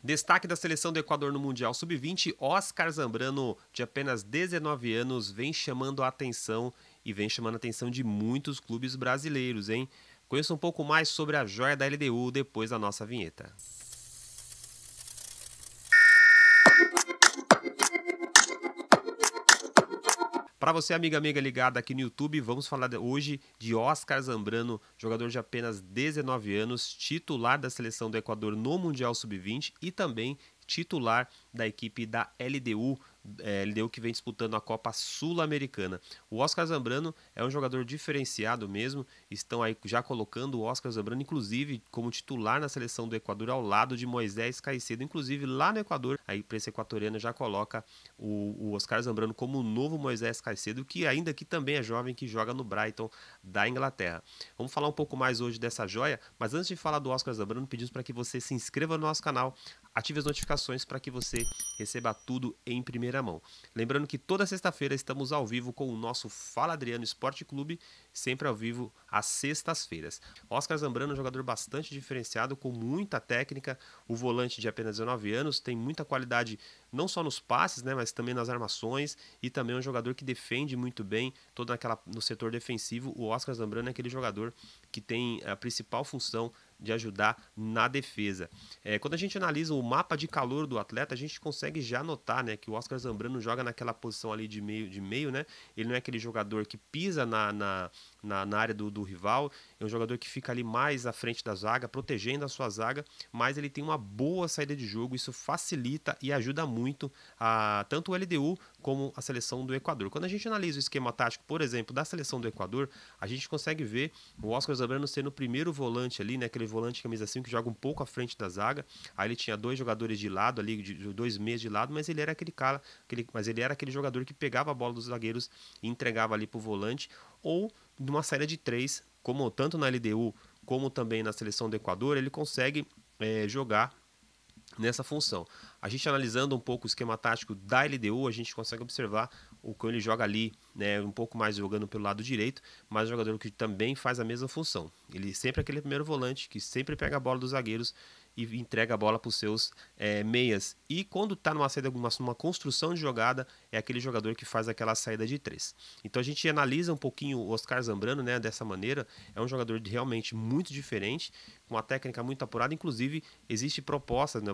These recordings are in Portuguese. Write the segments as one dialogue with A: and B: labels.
A: Destaque da seleção do Equador no Mundial Sub-20, Oscar Zambrano, de apenas 19 anos, vem chamando a atenção e vem chamando a atenção de muitos clubes brasileiros, hein? Conheça um pouco mais sobre a joia da LDU depois da nossa vinheta. Para você, amiga ligada aqui no YouTube, vamos falar hoje de Oscar Zambrano, jogador de apenas 19 anos, titular da seleção do Equador no Mundial Sub-20 e também titular da equipe da LDU, LDU que vem disputando a Copa Sul-Americana. O Oscar Zambrano é um jogador diferenciado mesmo, estão aí já colocando o Oscar Zambrano, inclusive, como titular na seleção do Equador, ao lado de Moisés Caicedo, inclusive lá no Equador, a imprensa equatoriana já coloca o Oscar Zambrano como o novo Moisés Caicedo, que ainda que também é jovem, que joga no Brighton da Inglaterra. Vamos falar um pouco mais hoje dessa joia, mas antes de falar do Oscar Zambrano, pedimos para que você se inscreva no nosso canal, ative as notificações para que você receba tudo em primeira mão. Lembrando que toda sexta-feira estamos ao vivo com o nosso Fala Adriano Esporte Clube, sempre ao vivo às sextas-feiras. Oscar Zambrano é um jogador bastante diferenciado, com muita técnica, o volante de apenas 19 anos, tem muita qualidade não só nos passes, né, mas também nas armações, e também é um jogador que defende muito bem no setor defensivo. O Oscar Zambrano é aquele jogador que tem a principal função de ajudar na defesa. Quando a gente analisa o mapa de calor do atleta, a gente consegue já notar, né, que o Oscar Zambrano joga naquela posição ali de meio, né? Ele não é aquele jogador que pisa na área do rival, é um jogador que fica ali mais à frente da zaga, protegendo a sua zaga, mas ele tem uma boa saída de jogo, isso facilita e ajuda muito tanto o LDU como a seleção do Equador. Quando a gente analisa o esquema tático, por exemplo, da seleção do Equador, a gente consegue ver o Oscar Zambrano sendo o primeiro volante ali, né, aquele volante camisa 5 que joga um pouco à frente da zaga. Aí ele tinha dois jogadores de lado ali, dois meias de lado, mas ele era aquele jogador que pegava a bola dos zagueiros e entregava ali pro volante, ou numa saída de três, como tanto na LDU como também na seleção do Equador, ele consegue jogar nessa função. A gente analisando um pouco o esquema tático da LDU, a gente consegue observar o que ele joga ali, né, um pouco mais jogando pelo lado direito, mas um jogador que também faz a mesma função. Ele sempre é aquele primeiro volante que sempre pega a bola dos zagueiros e entrega a bola para os seus meias. E quando está numa saída, numa construção de jogada, é aquele jogador que faz aquela saída de três. Então a gente analisa um pouquinho o Oscar Zambrano, né, dessa maneira. É um jogador realmente muito diferente, com uma técnica muito apurada. Inclusive, existe propostas, né,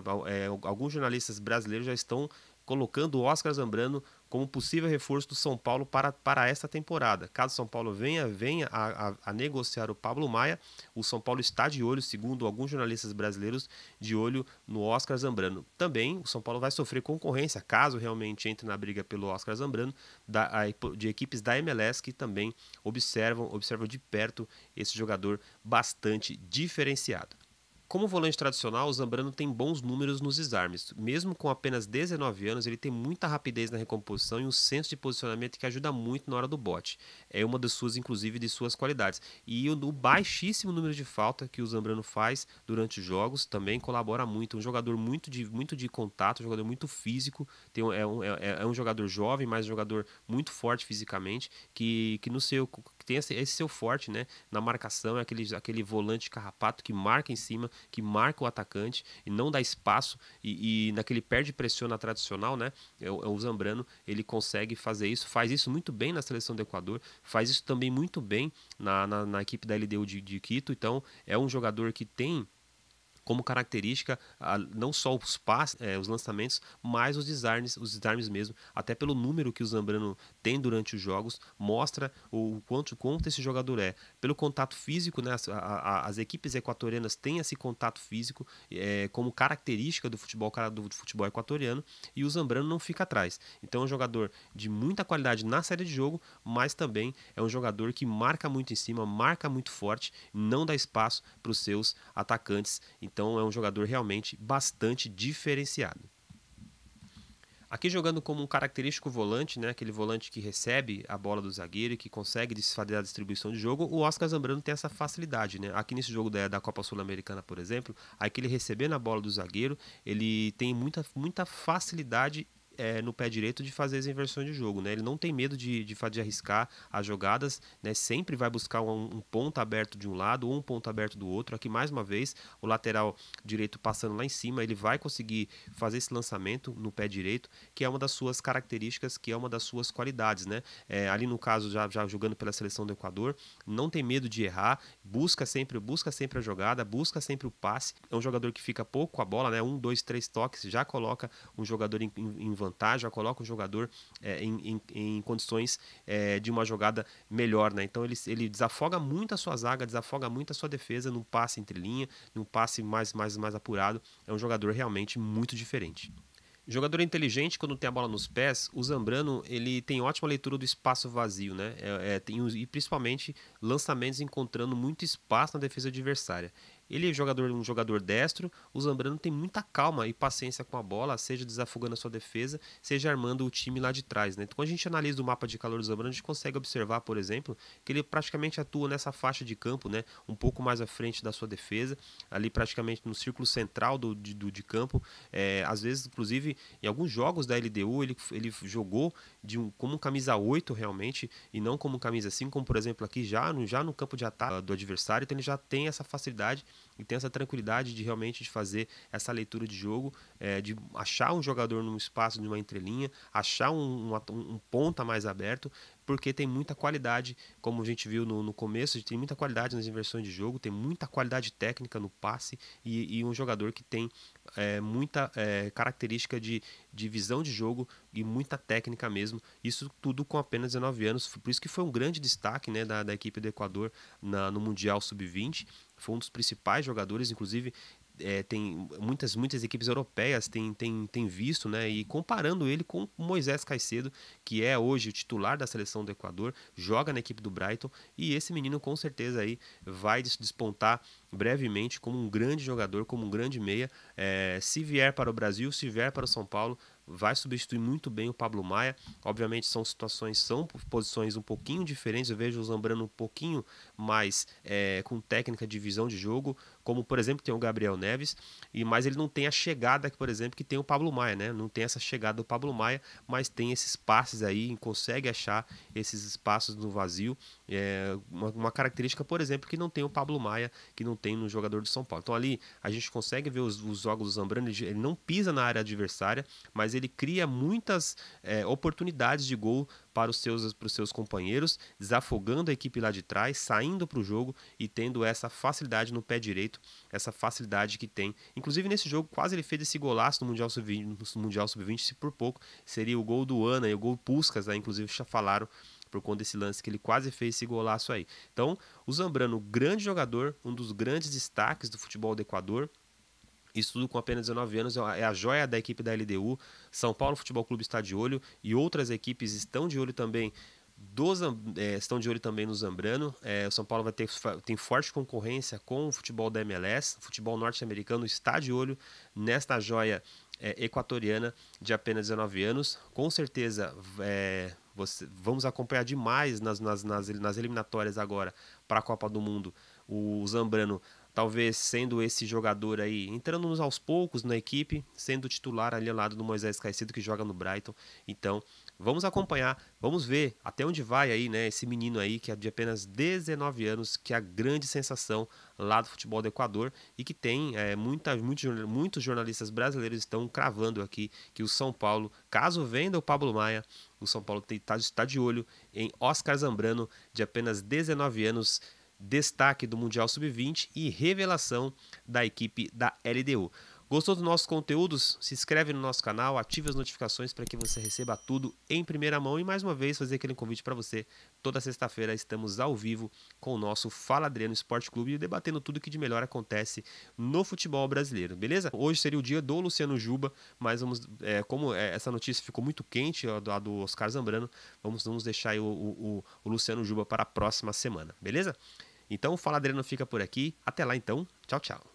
A: alguns jornalistas brasileiros já estão colocando o Oscar Zambrano como possível reforço do São Paulo para esta temporada. Caso o São Paulo venha a negociar o Pablo Maia, o São Paulo está de olho, segundo alguns jornalistas brasileiros, de olho no Oscar Zambrano. Também o São Paulo vai sofrer concorrência, caso realmente entre na briga pelo Oscar Zambrano, de equipes da MLS que também observam de perto esse jogador bastante diferenciado. Como volante tradicional, o Zambrano tem bons números nos desarmes. Mesmo com apenas 19 anos, ele tem muita rapidez na recomposição e um senso de posicionamento que ajuda muito na hora do bote. É uma das suas, inclusive, de suas qualidades. E o baixíssimo número de falta que o Zambrano faz durante os jogos também colabora muito. Um jogador muito de contato, um jogador muito físico, é um jogador jovem, mas um jogador muito forte fisicamente, que tem esse seu forte, né, na marcação, é aquele volante carrapato que marca em cima, que marca o atacante e não dá espaço, e naquele perde pressiona tradicional, né? O Zambrano, ele consegue fazer isso, faz isso muito bem na seleção do Equador, faz isso também muito bem na equipe da LDU de Quito. Então é um jogador que tem como característica não só os passes, os lançamentos, mas os desarmes mesmo, até pelo número que o Zambrano tem durante os jogos, mostra o quanto esse jogador é. Pelo contato físico, né, as equipes equatorianas têm esse contato físico como característica do futebol equatoriano, e o Zambrano não fica atrás. Então é um jogador de muita qualidade na série de jogo, mas também é um jogador que marca muito em cima, marca muito forte, não dá espaço para os seus atacantes. Então é um jogador realmente bastante diferenciado. Aqui jogando como um característico volante, né, aquele volante que recebe a bola do zagueiro e que consegue fazer a distribuição de jogo, o Oscar Zambrano tem essa facilidade, né? Aqui nesse jogo da Copa Sul-Americana, por exemplo, aí que ele recebendo a bola do zagueiro, ele tem muita facilidade no pé direito de fazer as inversões de jogo, né? Ele não tem medo de arriscar as jogadas, né? Sempre vai buscar um ponto aberto de um lado ou um ponto aberto do outro. Aqui, mais uma vez, o lateral direito passando lá em cima, ele vai conseguir fazer esse lançamento no pé direito, que é uma das suas características, que é uma das suas qualidades, né? Ali no caso, já jogando pela seleção do Equador, não tem medo de errar, busca sempre a jogada, busca sempre o passe. É um jogador que fica pouco com a bola, né? 1, 2, 3 toques, já coloca um jogador em vantagem, já coloca um jogador em condições de uma jogada melhor, né? Então ele desafoga muito a sua zaga, desafoga muito a sua defesa num passe entre linha, num passe mais apurado. É um jogador realmente muito diferente. Jogador inteligente, quando tem a bola nos pés, o Zambrano ele tem ótima leitura do espaço vazio, né? E principalmente lançamentos encontrando muito espaço na defesa adversária. Ele é um jogador destro, o Zambrano tem muita calma e paciência com a bola, seja desafogando a sua defesa, seja armando o time lá de trás, né? Então, quando a gente analisa o mapa de calor do Zambrano, a gente consegue observar, por exemplo, que ele praticamente atua nessa faixa de campo, né? Um pouco mais à frente da sua defesa, ali praticamente no círculo central de campo. Às vezes, inclusive, em alguns jogos da LDU, ele jogou como camisa 8 realmente, e não como camisa 5, como por exemplo aqui já no campo de ataque do adversário. Então ele já tem essa facilidade e tem essa tranquilidade de realmente fazer essa leitura de jogo, de achar um jogador num espaço de uma entrelinha, achar um ponta mais aberto, porque tem muita qualidade, como a gente viu no começo, tem muita qualidade nas inversões de jogo, tem muita qualidade técnica no passe e um jogador que tem muita característica de visão de jogo e muita técnica mesmo, isso tudo com apenas 19 anos, por isso que foi um grande destaque, né, da equipe do Equador no Mundial Sub-20, foi um dos principais jogadores, inclusive tem muitas equipes europeias têm visto, né, e comparando ele com o Moisés Caicedo, que é hoje o titular da seleção do Equador, joga na equipe do Brighton, e esse menino com certeza aí vai despontar brevemente como um grande jogador, como um grande meia, se vier para o Brasil, se vier para o São Paulo, vai substituir muito bem o Pablo Maia. Obviamente são posições um pouquinho diferentes, eu vejo o Zambrano um pouquinho mais com técnica de visão de jogo, como por exemplo tem o Gabriel Neves, mas ele não tem a chegada, por exemplo, que tem o Pablo Maia, né? Não tem essa chegada do Pablo Maia, mas tem esses passes aí, consegue achar esses espaços no vazio, uma característica, por exemplo, que não tem o Pablo Maia, que não tem no jogador do São Paulo. Então ali a gente consegue ver os jogos do Zambrano, ele não pisa na área adversária, mas ele cria muitas oportunidades de gol para os seus companheiros, desafogando a equipe lá de trás, saindo para o jogo e tendo essa facilidade no pé direito, essa facilidade que tem. Inclusive nesse jogo quase ele fez esse golaço no Mundial Sub-20, se por pouco seria o gol do Ana e o gol Puskás, né? Inclusive já falaram por conta desse lance que ele quase fez esse golaço aí. Então o Zambrano, grande jogador, um dos grandes destaques do futebol do Equador. Isso tudo com apenas 19 anos, é a joia da equipe da LDU. São Paulo Futebol Clube está de olho e outras equipes estão de olho também estão de olho também no Zambrano. O São Paulo tem forte concorrência com o futebol da MLS, o futebol norte-americano está de olho nesta joia equatoriana de apenas 19 anos. Com certeza vamos acompanhar demais nas eliminatórias agora para a Copa do Mundo o Zambrano, talvez sendo esse jogador aí, entrando aos poucos na equipe, sendo titular ali ao lado do Moisés Caicedo, que joga no Brighton. Então, vamos acompanhar, vamos ver até onde vai aí, né, esse menino aí, que é de apenas 19 anos, que é a grande sensação lá do futebol do Equador, e que tem muitos jornalistas brasileiros estão cravando aqui que o São Paulo, caso venda o Pablo Maia, o São Paulo está de olho em Oscar Zambrano, de apenas 19 anos, destaque do Mundial Sub-20 e revelação da equipe da LDU. Gostou dos nossos conteúdos? Se inscreve no nosso canal, ative as notificações para que você receba tudo em primeira mão e mais uma vez fazer aquele convite para você. Toda sexta-feira estamos ao vivo com o nosso Fala Adriano Esporte Clube, debatendo tudo que de melhor acontece no futebol brasileiro, beleza? Hoje seria o dia do Luciano Juba, mas como essa notícia ficou muito quente, a do Oscar Zambrano, vamos deixar aí o Luciano Juba para a próxima semana, beleza? Então o Fala Adriano fica por aqui. Até lá então. Tchau, tchau.